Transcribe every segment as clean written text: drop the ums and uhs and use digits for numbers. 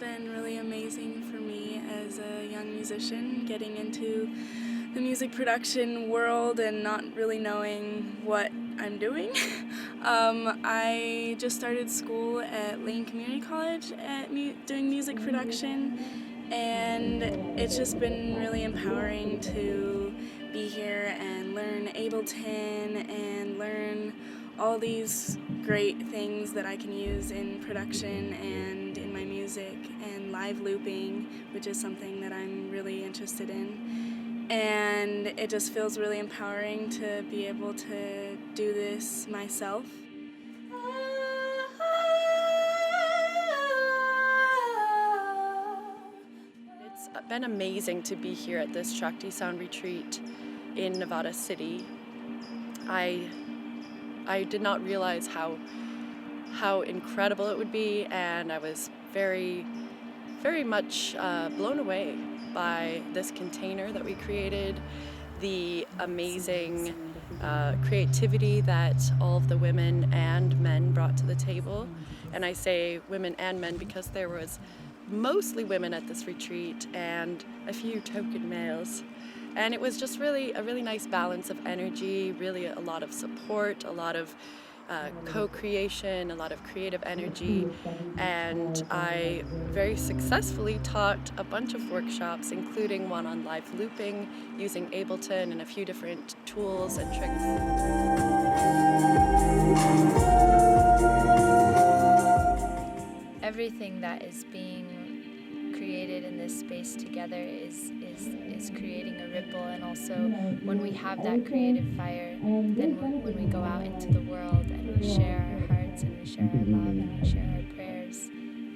been really amazing for me as a young musician, getting into the music production world and not really knowing what I'm doing. I just started school at Lane Community College at doing music production, and it's just been really empowering to be here and learn Ableton and learn all these great things that I can use in production and in my music, and live looping, which is something that I'm really interested in. And it just feels really empowering to be able to do this myself. It's been amazing to be here at this Shakti Sound Retreat in Nevada City. I did not realize how incredible it would be, and I was very much blown away by this container that we created, the amazing creativity that all of the women and men brought to the table. And I say women and men because there was mostly women at this retreat and a few token males. And it was just really a really nice balance of energy, really a lot of support, a lot of co-creation, a lot of creative energy, and I very successfully taught a bunch of workshops, including one on live looping using Ableton and a few different tools and tricks. Everything that is being created in this space together is creating a ripple, and also when we have that creative fire, then when we go out into the world and we share our hearts and we share our love and we share our prayers,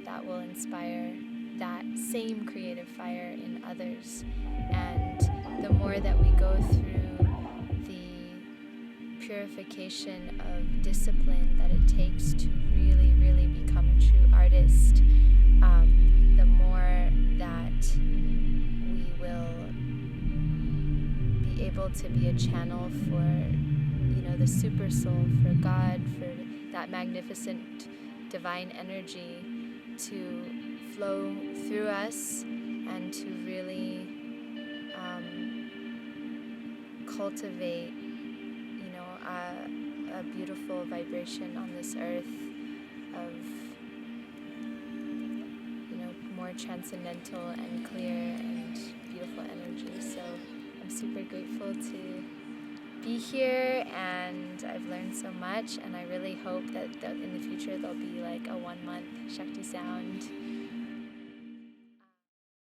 that will inspire that same creative fire in others. And the more that we go through the purification of discipline that it takes to really, really become a true artist, the more that we will be able to be a channel for, the super soul, for God, for that magnificent divine energy to flow through us and to really cultivate, a beautiful vibration on this earth of more transcendental and clear and beautiful energy. So I'm super grateful to be here, and I've learned so much, and I really hope that in the future there'll be like a 1-month Shakti Sound